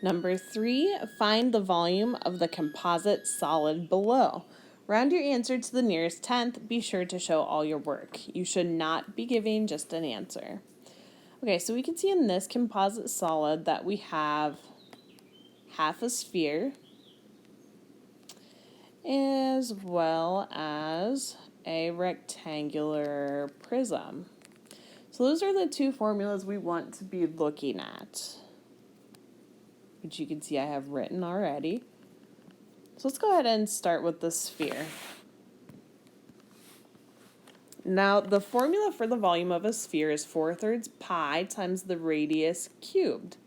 Number 3, find the volume of the composite solid below. Round your answer to the nearest tenth. Be sure to show all your work. You should not be giving just an answer. Okay, so we can see in this composite solid that we have half a sphere as well as a rectangular prism. So those are the two formulas we want to be looking at, which you can see I have written already. So let's go ahead and start with the sphere. Now, the formula for the volume of a sphere is 4/3 pi times the radius cubed.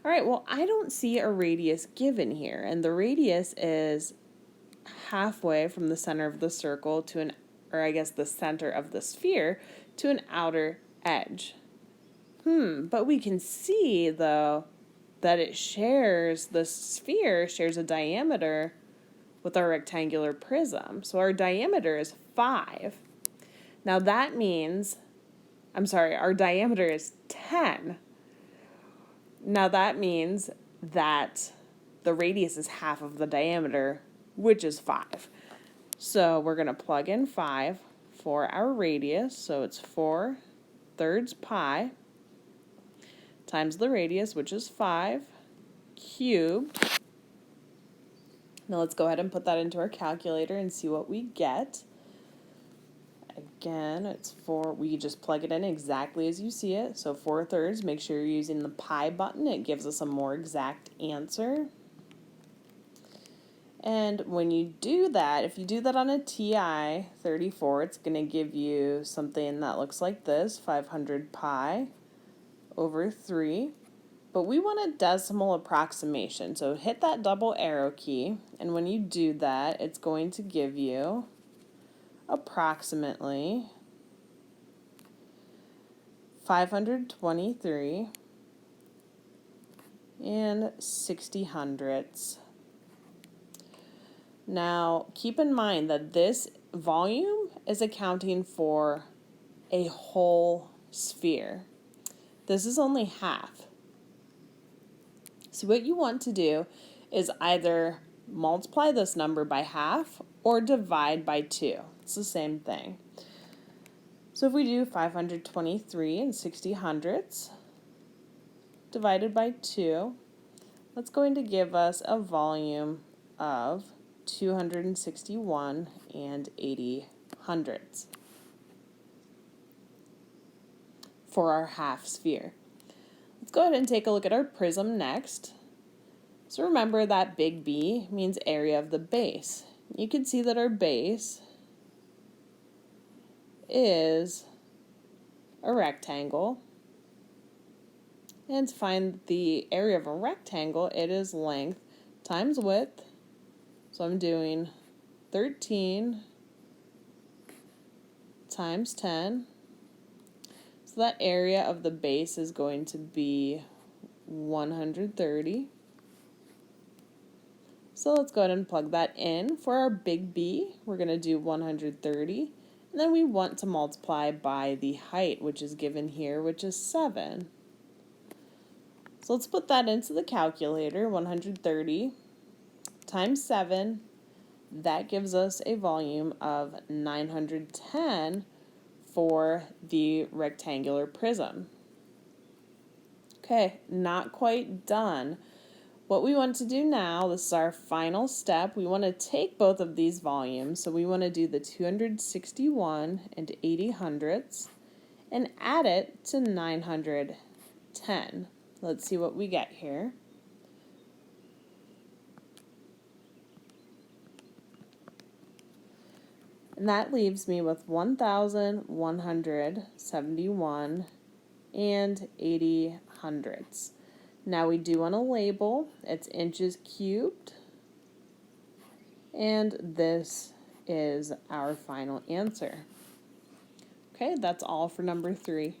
All right, well, I don't see a radius given here, and the radius is halfway from the center of the circle to the center of the sphere to an outer edge. But we can see, though, that the sphere shares a diameter with our rectangular prism. So our diameter is 5. Now that means, our diameter is 10. Now that means that the radius is half of the diameter, which is 5. So we're going to plug in 5 for our radius. So it's 4/3 pi times the radius, which is 5, cubed. Now let's go ahead and put that into our calculator and see what we get. Again, we just plug it in exactly as you see it. So 4/3, make sure you're using the pi button. It gives us a more exact answer. And when you do that, if you do that on a TI 34, it's going to give you something that looks like this, 500 pi over 3. But we want a decimal approximation. So hit that double arrow key, and when you do that, it's going to give you approximately 523 and 60 hundredths. Now, keep in mind that this volume is accounting for a whole sphere. This is only half. So what you want to do is either multiply this number by half or divide by 2. It's the same thing. So if we do 523 and 60 hundredths divided by 2, that's going to give us a volume of 261 and 80 hundredths for our half sphere. Let's go ahead and take a look at our prism next. So remember that big B means area of the base. You can see that our base is a rectangle. And to find the area of a rectangle, it is length times width. So I'm doing 13 times 10. So that area of the base is going to be 130. So let's go ahead and plug that in. For our big B, we're going to do 130. And then we want to multiply by the height, which is given here, which is 7. So let's put that into the calculator. 130 times 7. That gives us a volume of 910 for the rectangular prism. Okay, not quite done. What we want to do now, this is our final step, we want to take both of these volumes, so we want to do the 261 and 80 hundredths and add it to 910. Let's see what we get here. And that leaves me with 1,171 and 80 hundredths. Now we do want to label, it's inches cubed, and this is our final answer. Okay, that's all for number 3.